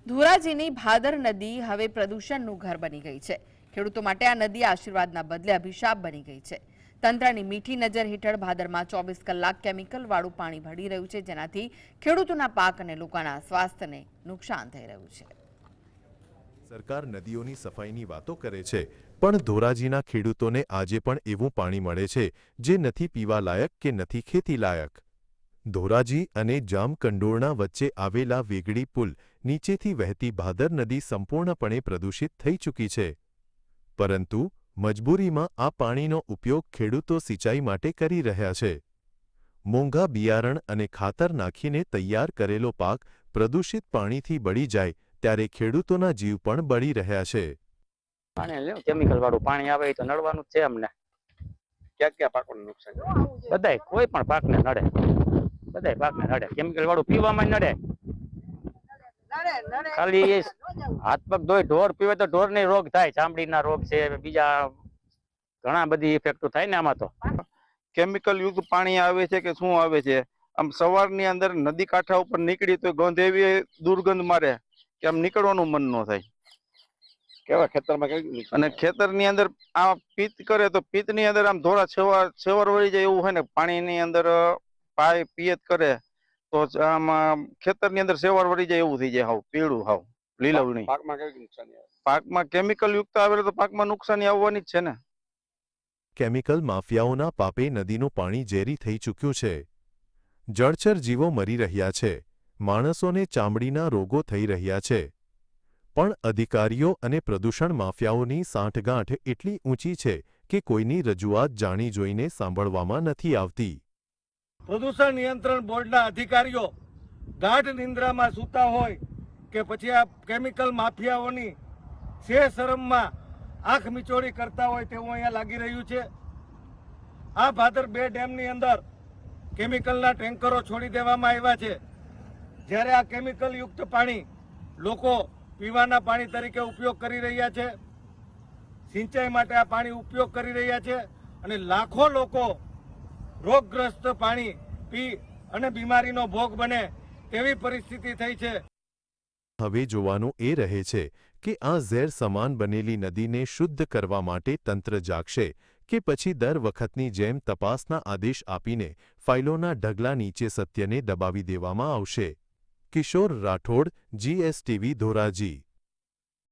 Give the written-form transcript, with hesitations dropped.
ધોરાજીની ભાદર નદી હવે પ્રદૂષણનું ઘર બની ગઈ છે। ખેડૂતો માટે આ નદી આશીર્વાદના બદલે અભિશાપ બની ગઈ છે। તંત્રની મીઠી નજર હેઠળ ભાદરમાં 24 કલાક કેમિકલવાળું પાણી ભળી રહ્યું છે, જેનાથી ખેડૂતોના પાક અને લોકોના સ્વાસ્થ્યને નુકસાન થઈ રહ્યું છે। સરકાર નદીઓની સફાઈની વાતો કરે છે, પણ ધોરાજીના ખેડૂતોને આજે પણ એવું પાણી મળે છે જે નથી પીવા લાયક કે નથી ખેતી લાયક। ધોરાજી અને જામકંડોરણા વચ્ચે આવેલા વેગડી પુલ નીચેથી વહેતી ભાદર નદી સંપૂર્ણપણે પ્રદૂષિત થઈ ચૂકી છે, પરંતુ મજબૂરીમાં આ પાણીનો ઉપયોગ ખેડૂતો સિંચાઈ માટે કરી રહ્યા છે। મોંઘા બિયારણ અને ખાતર નાખીને તૈયાર કરેલો પાક પ્રદૂષિત પાણીથી બળી જાય ત્યારે ખેડૂતોના જીવ પણ બળી રહ્યા છે। પાણી કેમિકલ વાળું પાણી આવે તો નડવાનું છે અમને। ક્યાં પાકોને નુકસાન? બધાય કોઈ પણ પાકને નડે, બધાય પાકને નડે। કેમિકલ વાળું પીવામાં નડે, ખાલી હાથ પગ ધોઈ ઢોર પીવે તો ઢોરને રોગ થાય, ચામડીના રોગ છે, બીજા ઘણા બધી ઇફેક્ટ થાય ને આમાં। તો કેમિકલ યુક્ત પાણી આવે છે કે શું આવે છે? આમ સવારની અંદર નદી કાંઠા ઉપર નીકળી તો ગંધ એવી દુર્ગંધ મારે કે આમ નીકળવાનું મન ન થાય। કેવા ખેતરમાં અને ખેતરની અંદર આ પિત્ત કરે તો પિત્તની અંદર આમ ધોળા છેવર વળી જાય એવું હોય ને, પાણીની અંદર પાય પિયત કરે તો આમાં ખેતરની અંદર સેવર વળી જાય એવું થઈ જાય, હાવ પીળું, હાવ લીલવણી। પાકમાં કેવી નુકસાની આવે? પાકમાં કેમિકલ યુક્ત આવે તો પાકમાં નુકસાની આવવાની જ છે ને। કેમિકલ માફિયાઓના પાપે નદીનું પાણી ઝેરી થઈ ચૂક્યું છે। જળચર જીવો મરી રહ્યા છે, માણસોને ચામડીના રોગો થઈ રહ્યા છે, પણ અધિકારીઓ અને પ્રદૂષણ માફિયાઓની સાંઠગાંઠ એટલી ઊંચી છે કે કોઈની રજૂઆત જાણી જોઈને સાંભળવામાં નથી આવતી। પ્રદૂષણ નિયંત્રણ બોર્ડના અધિકારીઓ ગાઢ નિંદ્રામાં સૂતા હોય કે પછી આ કેમિકલ માફિયાઓની શરમમાં આંખ મિચોડી કરતા હોય તેવું અહીંયા લાગી રહ્યું છે। આ ભાદર 2 ડેમની અંદર કેમિકલના ટેન્કરો છોડી દેવામાં આવ્યા છે, જ્યારે આ કેમિકલ યુક્ત પાણી લોકો પીવાના પાણી તરીકે ઉપયોગ કરી રહ્યા છે, સિંચાઈ માટે આ પાણી ઉપયોગ કરી રહ્યા છે, અને લાખો લોકો રોગગ્રસ્ત પાણી પી અને બીમારીનો ભોગ બને તેવી પરિસ્થિતિ થઈ છે। હવે જોવાનું એ રહે છે કે આ ઝેર સમાન બનેલી નદીને શુદ્ધ કરવા માટે તંત્ર જાગશે કે પછી દર વખતની જેમ તપાસના આદેશ આપીને ફાઇલોના ઢગલા નીચે સત્યને દબાવી દેવામાં આવશે। કિશોર રાઠોડ, GSTV ધોરાજી।